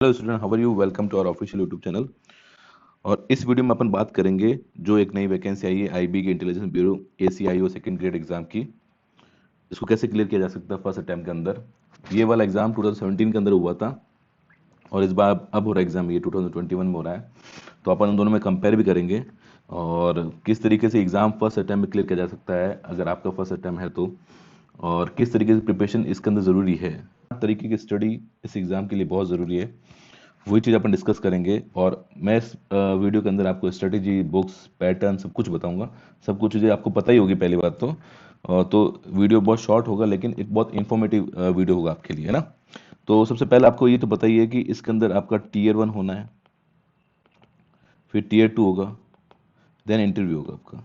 Hello student, how are you? Welcome to our official YouTube channel. और इस video में अपन बात करेंगे जो एक नई वैकेंसी आई है आईबी के intelligence bureau ACIO second grade exam की। इसको कैसे क्लियर किया जा सकता है फर्स्ट अटेम्प्ट के अंदर। ये वाला एग्जाम 2017 के अंदर हुआ था और इस बार अब हो रहा है एग्जाम, ये 2021 में हो रहा है। तो अपन उन दोनों में कंपेयर भी करेंगे और किस तरीके से एग्जाम फर्स्ट अटेम्प्ट में क्लियर किया जा सकता है अगर आपका फर्स्ट अटेम्प्ट है तो, और किस तरीके से प्रिपरेशन इसके अंदर ज़रूरी है। तरीके की स्टडी इस एग्ज़ाम के लिए बहुत ज़रूरी है, वही चीज़ अपन डिस्कस करेंगे। और मैं इस वीडियो के अंदर आपको स्ट्रेटेजी, बुक्स, पैटर्न सब कुछ बताऊंगा। सब कुछ चीज़ें आपको पता ही होगी पहली बात तो। तो वीडियो बहुत शॉर्ट होगा लेकिन एक बहुत इंफॉर्मेटिव वीडियो होगा आपके लिए, है ना। तो सबसे पहले आपको ये तो बताइए कि इसके अंदर आपका Tier 1 होना है, फिर Tier 2 होगा, देन इंटरव्यू होगा आपका।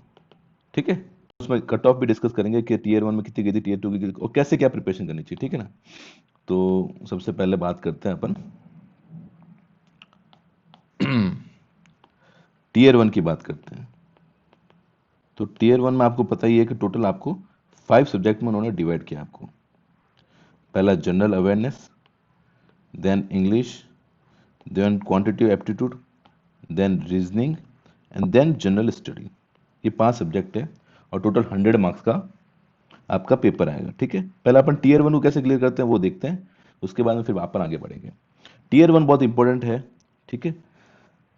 ठीक है, उसमें कट ऑफ भी डिस्कस करेंगे कि Tier 1 में कितनी गई थी, Tier 2 की कितनी, और कैसे क्या प्रिपरेशन करनी चाहिए। ठीक है ना। तो सबसे पहले बात करते हैं अपन Tier 1 की बात करते हैं। तो Tier 1 में आपको पता ही है कि टोटल आपको 5 सब्जेक्ट में उन्होंने डिवाइड किया आपको। पहला general awareness, then English, then quantitative aptitude, then reasoning and then general study. ये 5 सब्जेक्ट है और टोटल 100 मार्क्स का आपका पेपर आएगा। ठीक है, पहले अपन Tier 1 को कैसे क्लियर करते हैं वो देखते हैं, उसके बाद में फिर अपन आगे बढ़ेंगे। Tier 1 बहुत इंपॉर्टेंट है। ठीक है,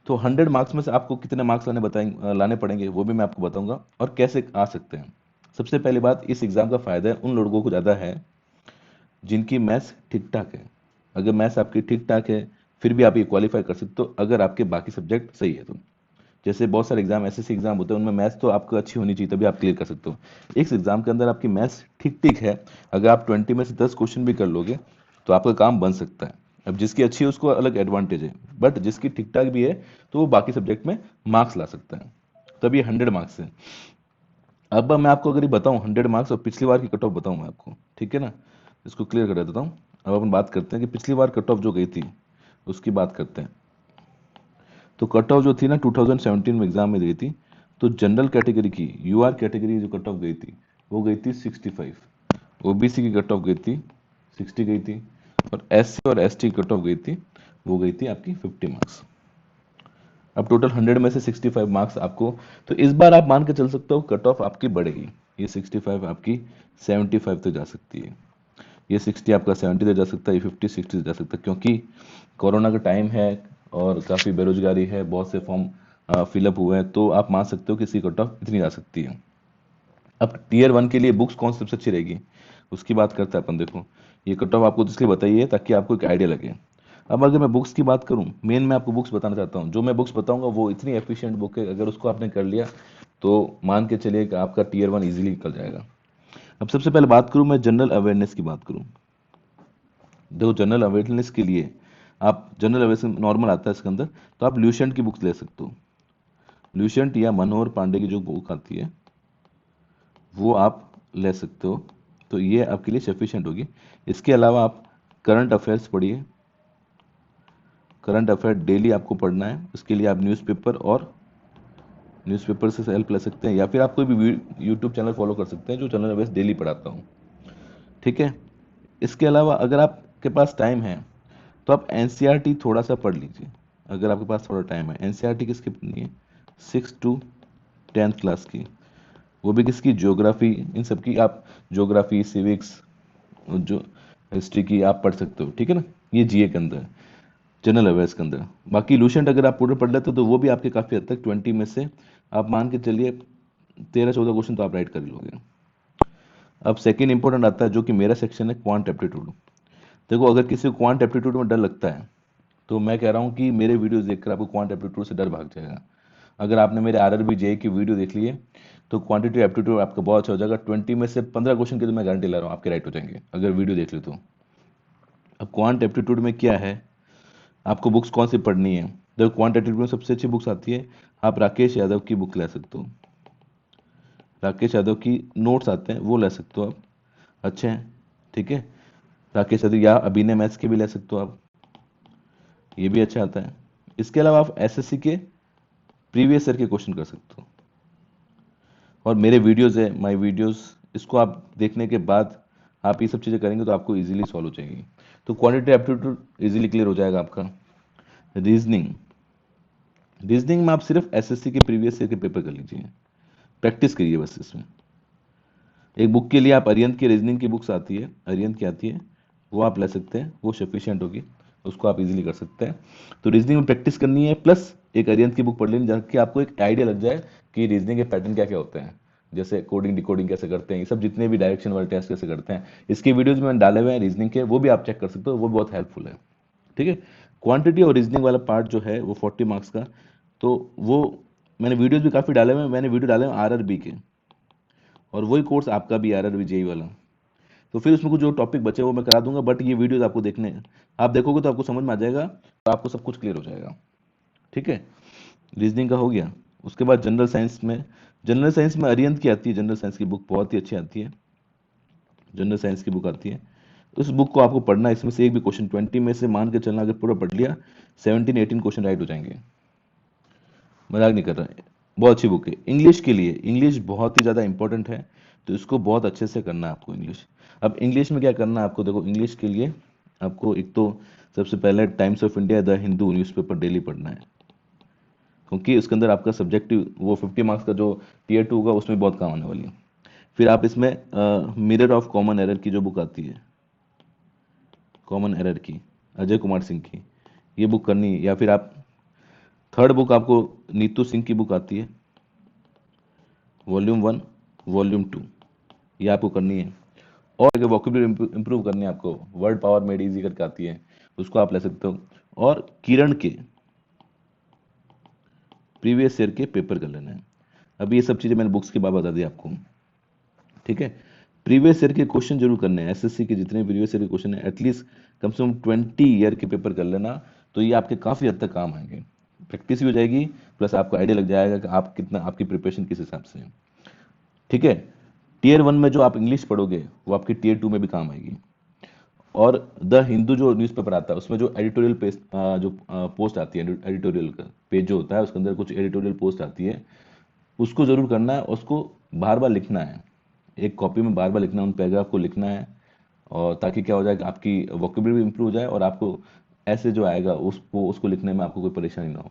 तो 100 मार्क्स में से आपको कितने मार्क्स लाने पड़ेंगे वो भी मैं आपको बताऊंगा और कैसे आ सकते हैं। सबसे पहली बात, इस एग्जाम का फायदा है उन लोगों को ज़्यादा है जिनकी मैथ्स ठीक ठाक है। अगर मैथ्स आपकी ठीक ठाक है फिर भी आप ये क्वालिफाई कर सकते हो अगर आपके बाकी सब्जेक्ट सही है तो। जैसे बहुत सारे एग्जाम, SSC एग्जाम होते हैं, उनमें मैथ्स तो आपको अच्छी होनी चाहिए तभी आप क्लियर कर सकते हो। इस एग्जाम के अंदर आपकी मैथ्स ठीक ठीक है, अगर आप 20 में से 10 क्वेश्चन भी कर लोगे तो आपका काम बन सकता है। अब जिसकी अच्छी है उसको अलग एडवांटेज है, बट जिसकी ठीक ठाक भी है तो वो बाकी सब्जेक्ट में मार्क्स ला सकता है। तब ये 100 मार्क्स है। अब मैं आपको अगर ये बताऊं 100 मार्क्स और पिछली बार की कट ऑफ बताऊं मैं आपको, ठीक है ना। इसको क्लियर कर देता हूँ। अब अपन बात करते हैं कि पिछली बार कट ऑफ जो गई थी उसकी बात करते हैं। तो कट ऑफ जो थी ना 2017 में एग्जाम में गई थी, तो जनरल कैटेगरी की UR कैटेगरी जो कट ऑफ गई थी वो गई थी 65। OBC की कट ऑफ गई थी 60 गई थी, और SC और ST की कट ऑफ गई थी वो गई थी आपकी 50 मार्क्स। अब टोटल 100 में से 65 मार्क्स आपको, तो इस बार आप मान के चल सकते हो कट ऑफ आपकी बढ़ेगी। ये 65 आपकी 75 तक जा सकती है, ये 60 आपका 70 तक जा सकता है, ये 50 60 तक जा सकता है, क्योंकि कोरोना का टाइम है और काफ़ी बेरोजगारी है, बहुत से फॉर्म फिलअप हुए हैं, तो आप मान सकते हो कि इसकी कट ऑफ इतनी जा सकती है। अब Tier 1 के लिए बुक्स कौन सी सबसे अच्छी रहेगी उसकी बात करते हैं अपन। देखो, ये कट ऑफ आपको तो इसलिए बताइए ताकि आपको एक आइडिया लगे। अब अगर मैं बुक्स की बात करूं, मेन मैं आपको बुक्स बताना चाहता हूं। जो मैं बुक्स बताऊंगा वो इतनी एफिशिएंट बुक है, अगर उसको आपने कर लिया तो मान के चलिए कि आपका Tier 1 इजीली निकल जाएगा। अब सबसे पहले बात करूं मैं जनरल अवेयरनेस की बात करूं। देखो, जनरल अवेयरनेस के लिए आप, जनरल अवेयरनेस नॉर्मल आता है इसके अंदर, तो आप ल्यूसेंट की बुक्स ले सकते हो। ल्यूसेंट या मनोहर पांडे की जो बुक आती है वो आप ले सकते हो, तो ये आपके लिए सफिशिएंट होगी। इसके अलावा आप करंट अफेयर्स पढ़िए। करंट अफेयर डेली आपको पढ़ना है, इसके लिए आप न्यूज़पेपर से हेल्प ले सकते हैं, या फिर आप कोई भी यूट्यूब चैनल फॉलो कर सकते हैं जो जनरल अफेयर्स डेली पढ़ाता हूँ। ठीक है, इसके अलावा अगर आपके पास टाइम है तो आप NCERT थोड़ा सा पढ़ लीजिए। अगर आपके पास थोड़ा टाइम है, NCERT किसकी पढ़नी है? 6 to 10th क्लास की, वो भी किसकी? ज्योग्राफी, इन सब की आप ज्योग्राफी, सिविक्स, जो हिस्ट्री की आप पढ़ सकते हो। ठीक है ना, ये GA के अंदर, जनरल अवेयर्स के अंदर। बाकी लूसेंट अगर आप पूरे पढ़ लेते हो तो वो भी आपके काफ़ी हद तक 20 में से आप मान के चलिए 13 14 क्वेश्चन तो आप राइट कर ही लोगे। अब सेकेंड इंपॉर्टेंट आता है जो कि मेरा सेक्शन है, क्वांट एप्टीट्यूड। देखो, अगर किसी को क्वांट एप्टीट्यूड में डर लगता है तो मैं कह रहा हूँ कि मेरे वीडियोस देखकर आपको क्वांट एप्टीट्यूड से डर भाग जाएगा। अगर आपने मेरे RRB JEE की वीडियो देख ली है तो क्वांटिटी एप्टीट्यूड आपका बहुत अच्छा हो जाएगा। 20 में से 15 क्वेश्चन की तो मैं गारंटी ला रहा हूँ आपके राइट हो जाएंगे अगर वीडियो देख ली तो। अब क्वांट एप्टीट्यूड में क्या है, आपको बुक्स कौन सी पढ़नी है? देखो, क्वांट एप्टीट्यूड में सबसे अच्छी बुक्स आती है, आप राकेश यादव की बुक ले सकते हो। राकेश यादव की नोट्स आते हैं वो ले सकते हो आप, अच्छे हैं। ठीक है, राकेश यादव या अभिनय मैथ्स के भी ले सकते हो आप, ये भी अच्छा आता है। इसके अलावा आप SSC के प्रीवियस ईयर के क्वेश्चन कर सकते हो। और मेरे वीडियोस है, माय वीडियोस, इसको आप देखने के बाद आप ये सब चीज़ें करेंगे तो आपको इजीली सॉल्व हो जाएगी। तो क्वांटिटी एप्टीट्यूड इजीली क्लियर हो जाएगा आपका। रीजनिंग, रीजनिंग में आप सिर्फ एसएससी के प्रीवियस ईयर के पेपर कर लीजिए, प्रैक्टिस करिए बस इसमें। एक बुक के लिए आप अरिहंत की रीजनिंग की बुक्स आती है, अरिहंत की आती है, वो आप ले सकते हैं, वो सफिशिएंट होगी, उसको आप इजीली कर सकते हैं। तो रीजनिंग में प्रैक्टिस करनी है, प्लस एक अरिहंत की बुक पढ़ लेनी ताकि आपको एक आइडिया लग जाए कि रीजनिंग के पैटर्न क्या क्या होते हैं, जैसे कोडिंग डिकोडिंग कैसे करते हैं, ये सब जितने भी डायरेक्शन वाले टेस्ट कैसे करते हैं, इसके वीडियोज मैंने डाले हुए हैं रीजनिंग के, वो भी आप चेक कर सकते हो, वो बहुत हेल्पफुल है। ठीक है। क्वांटिटी और रीजनिंग वाला पार्ट जो है वो 40 मार्क्स का, तो वो मैंने वीडियोज भी काफ़ी डाले हुए हैं, मैंने वीडियो डाले हुए आरआरबी के, और वही कोर्स आपका भी आरआरबी जेई वाला। तो फिर उसमें कुछ जो टॉपिक बचे वो मैं करा दूंगा, बट ये वीडियोस आपको देखने हैं, आप देखोगे तो आपको समझ में आ जाएगा, तो आपको सब कुछ क्लियर हो जाएगा। ठीक है। रीजनिंग का हो गया। उसके बाद जनरल साइंस में अरिहंत की आती है, जनरल साइंस की बुक बहुत ही अच्छी आती है, जनरल साइंस की बुक आती है। उस बुक को आपको पढ़ना है, इसमें से एक भी क्वेश्चन 20 में से मान के चलना, अगर पूरा पढ़ लिया 17-18 क्वेश्चन राइट हो जाएंगे, मजाक नहीं कर रहा है, बहुत अच्छी बुक है। इंग्लिश के लिए, इंग्लिश बहुत ही ज़्यादा इंपॉर्टेंट है, तो इसको बहुत अच्छे से करना है आपको इंग्लिश। अब इंग्लिश में क्या करना है आपको, देखो इंग्लिश के लिए आपको एक तो सबसे पहले times of India, the Hindu newspaper daily पढ़ना है, क्योंकि उसके अंदर आपका सब्जेक्टिव वो 50 मार्क्स का जो टीयर 2 होगा उसमें बहुत काम आने वाली है। फिर आप इसमें मिरर ऑफ कॉमन एरर की जो बुक आती है, कॉमन एरर की, अजय कुमार सिंह की, ये बुक करनी है। या फिर आप थर्ड बुक आपको नीतू सिंह की बुक आती है, वॉल्यूम 1 वॉल्यूम 2, ये आपको करनी है। और अगर वोकेबुलरी इंप्रूव करनी है आपको, वर्ड पावर मेड इजी करके आती है, उसको आप ले सकते हो। और किरण के प्रीवियस ईयर के पेपर कर लेना है। अब ये सब चीज़ें मैंने बुक्स के बाद बता दी आपको। ठीक है। प्रीवियस ईयर के क्वेश्चन जरूर करने हैं, एसएससी के जितने प्रीवियस ईयर के क्वेश्चन है एटलीस्ट कम से कम 20 ईयर के पेपर कर लेना, तो ये आपके काफ़ी हद तक काम आएंगे, प्रैक्टिस भी हो जाएगी, प्लस आपको आइडिया लग जाएगा कि आप कितना, आपकी प्रिपरेशन किस हिसाब से है। ठीक है। टीयर 1 में जो आप इंग्लिश पढ़ोगे वो आपकी टीयर 2 में भी काम आएगी। और द हिंदू जो न्यूज़पेपर आता है उसमें जो एडिटोरियल पेज, जो पोस्ट आती है, एडिटोरियल का पेज जो होता है उसके अंदर कुछ एडिटोरियल पोस्ट आती है, उसको जरूर करना है, उसको बार बार लिखना है, एक कॉपी में बार बार लिखना है, उन पैराग्राफ को लिखना है, और ताकि क्या हो जाए कि आपकी वोकेबुलरी भी इंप्रूव हो जाए और आपको ऐसे जो आएगा उसको लिखने में आपको कोई परेशानी ना हो।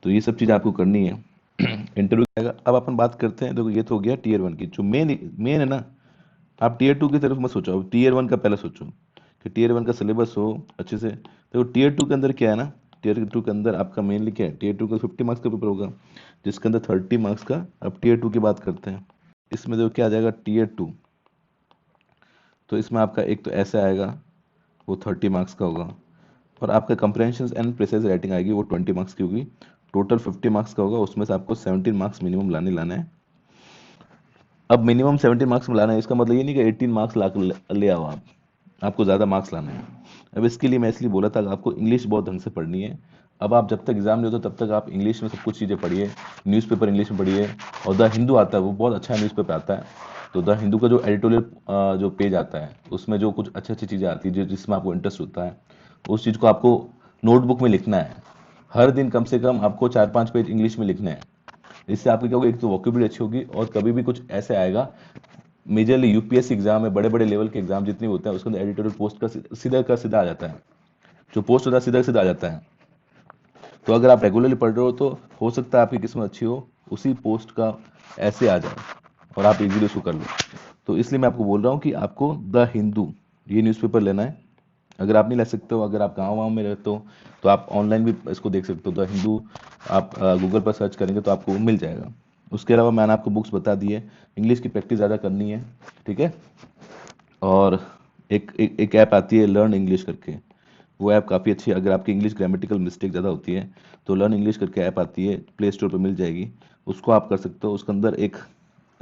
तो ये सब चीज़ आपको करनी है। इंटरव्यू आएगा। अब अपन बात करते हैं, देखो ये तो हो गया टीयर 1 की, जो मेन मेन है ना, आप टीयर 2 की तरफ मत सोचो, अब टीयर 1 का पहले सोचो कि टीयर 1 का सिलेबस हो अच्छे से। देखो टीयर 2 के अंदर क्या है ना, टीयर 2 के अंदर आपका मेनली क्या है, टीयर 2 का 50 मार्क्स का पेपर होगा, जिसके अंदर 30 मार्क्स का। अब टीयर 2 की बात करते हैं, इसमें देखो क्या आ जाएगा टीयर 2, तो इसमें आपका एक तो ऐसे आएगा, वो 30 मार्क्स का होगा, और आपका कंप्रहेंशन एंड प्रिसाइज राइटिंग आएगी, वो 20 मार्क्स की होगी, टोटल 50 मार्क्स का होगा, उसमें से आपको 17 मार्क्स मिनिमम लाना है। अब मिनिमम 17 मार्क्स में लाना है, इसका मतलब ये नहीं कि 18 मार्क्स ला ले आओ आप, आपको ज़्यादा मार्क्स लाने हैं। अब इसके लिए मैं इसलिए बोला था कि आपको इंग्लिश बहुत ढंग से पढ़नी है। अब आप जब तक एग्जाम नहीं होता तब तक आप इंग्लिश में सब कुछ चीज़ें पढ़िए, न्यूज़पेपर इंग्लिश में पढ़िए, और द हिंदू आता है वो बहुत अच्छा न्यूज़पेपर आता है, तो द हिंदू का जो एडिटोरियल जो पेज आता है उसमें जो कुछ अच्छी अच्छी चीज़ें आती है जिसमें आपको इंटरेस्ट होता है, उस चीज़ को आपको नोटबुक में लिखना है। हर दिन कम से कम आपको 4-5 पेज इंग्लिश में लिखने हैं। इससे आपकी क्या होगी, एक तो वोकेबुलरी अच्छी होगी, और कभी भी कुछ ऐसे आएगा, मेजरली यूपीएससी एग्जाम में, बड़े बड़े लेवल के एग्जाम जितने भी होते हैं उसके अंदर एडिटोरियल पोस्ट का सीधा आ जाता है, जो पोस्ट होता है सीधा सीधा आ जाता है। तो अगर आप रेगुलरली पढ़ रहे हो तो हो सकता है आपकी किस्मत अच्छी हो, उसी पोस्ट का ऐसे आ जाए और आप इजीली उसको कर लो। तो इसलिए मैं आपको बोल रहा हूँ कि आपको द हिंदू ये न्यूज़पेपर लेना है। अगर आप नहीं ले सकते हो, अगर आप गाँव में रहते हो, तो आप ऑनलाइन भी इसको देख सकते हो, द हिंदू आप गूगल पर सर्च करेंगे तो आपको मिल जाएगा। उसके अलावा मैंने आपको बुक्स बता दी है, इंग्लिश की प्रैक्टिस ज़्यादा करनी है। ठीक है। और एक ऐप आती है लर्न इंग्लिश करके, वो ऐप काफ़ी अच्छी है, अगर आपकी इंग्लिश ग्रामेटिकल मिस्टेक ज़्यादा होती है तो लर्न इंग्लिश करके ऐप आती है, प्ले स्टोर पर मिल जाएगी, उसको आप कर सकते हो। उसके अंदर एक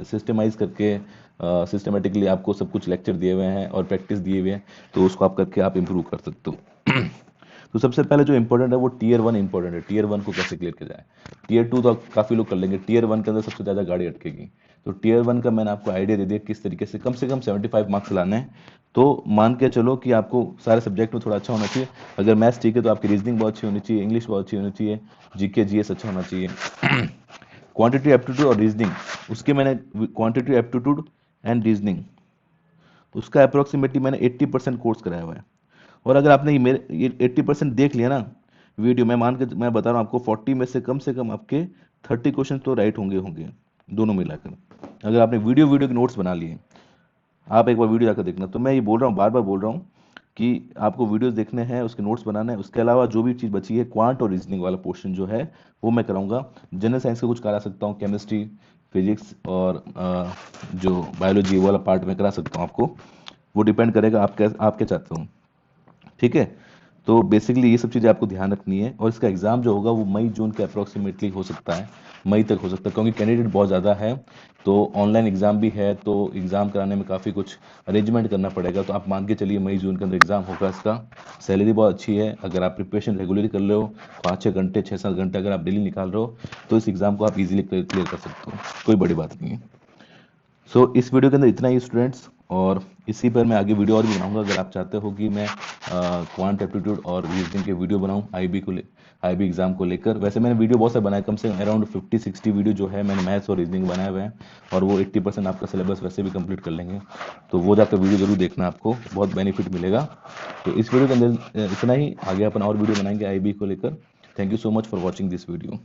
सिस्टमाइज करके सिस्टमेटिकली आपको सब कुछ लेक्चर दिए हुए हैं और प्रैक्टिस दिए हुए हैं, तो उसको आप करके आप इम्प्रूव कर सकते हो। तो सबसे पहले जो इंपॉर्टेंट है वो टीयर 1 इंपॉर्टेंट है, टीयर 1 को कैसे क्लियर किया जाए। टीयर 2 तो काफ़ी लोग कर लेंगे, टीयर 1 के अंदर सबसे ज़्यादा गाड़ी अटकेगी। तो टीयर 1 का मैंने आपको आइडिया दे दिया किस तरीके से कम 75 मार्क्स लाने हैं। तो मान के चलो कि आपको सारे सब्जेक्ट में थोड़ा अच्छा होना चाहिए, अगर मैथ्स ठीक है तो आपकी रीजनिंग बहुत अच्छी होनी चाहिए, इंग्लिश बहुत अच्छी होनी चाहिए, जीके जीएस अच्छा होना चाहिए। क्वांटिटी एप्टीट्यूड और रीजनिंग, उसके मैंने क्वांटिटी एप्टीट्यूड एंड रीजनिंग, उसका अप्रोक्सीमेटली मैंने 80% कोर्स कराया हुआ है। और अगर आपने ये 80% देख लिया ना, वीडियो मैं बता रहा हूँ आपको 40 में से कम आपके 30 क्वेश्चन तो राइट होंगे दोनों मिलाकर। अगर आपने वीडियो के नोट्स बना लिए, आप एक बार वीडियो जाकर देखना। तो मैं ये बोल रहा हूँ, बार बार बोल रहा हूँ कि आपको वीडियोस देखने हैं, उसके नोट्स बनाना है। उसके अलावा जो भी चीज़ बची है, क्वांट और रीजनिंग वाला पोर्शन जो है वो मैं कराऊंगा। जनरल साइंस का कुछ करा सकता हूँ, केमिस्ट्री, फिजिक्स और जो बायोलॉजी वाला पार्ट में करा सकता हूँ आपको। वो डिपेंड करेगा आप क्या चाहते हो। ठीक है, तो बेसिकली ये सब चीज़ें आपको ध्यान रखनी है। और इसका एग्ज़ाम जो होगा वो मई जून के अप्रोक्सीमेटली हो सकता है, मई तक हो सकता है, क्योंकि कैंडिडेट बहुत ज़्यादा है। तो ऑनलाइन एग्ज़ाम भी है, तो एग्ज़ाम कराने में काफ़ी कुछ अरेंजमेंट करना पड़ेगा। तो आप मान के चलिए मई जून के अंदर एग्ज़ाम होगा इसका। सैलरी बहुत अच्छी है, अगर आप प्रिपरेशन रेगुलरली कर रहे हो, 5-6 घंटे 6-7 घंटे अगर आप डेली निकाल रहे हो, तो इस एग्ज़ाम को आप इजीली क्लियर कर सकते हो, कोई बड़ी बात नहीं है। सो इस वीडियो के अंदर इतना ही स्टूडेंट्स, और इसी पर मैं आगे वीडियो और भी बनाऊंगा। अगर आप चाहते हो कि मैं क्वांट एप्टीट्यूड और रीजनिंग के वीडियो बनाऊं आईबी एग्जाम को लेकर, वैसे मैंने वीडियो बहुत सारे बनाए, कम से कम अराउंड 50-60 वीडियो जो है मैंने मैथ्स और रीजनिंग बनाए हुए हैं, और वो 80% आपका सिलेबस वैसे भी कंप्लीट कर लेंगे। तो वो जाकर वीडियो जरूर देखना, आपको बहुत बेनिफिट मिलेगा। तो इस वीडियो के अंदर इतना ही, आगे अपन और वीडियो बनाएंगे आईबी को लेकर। Thank you so much for watching this video.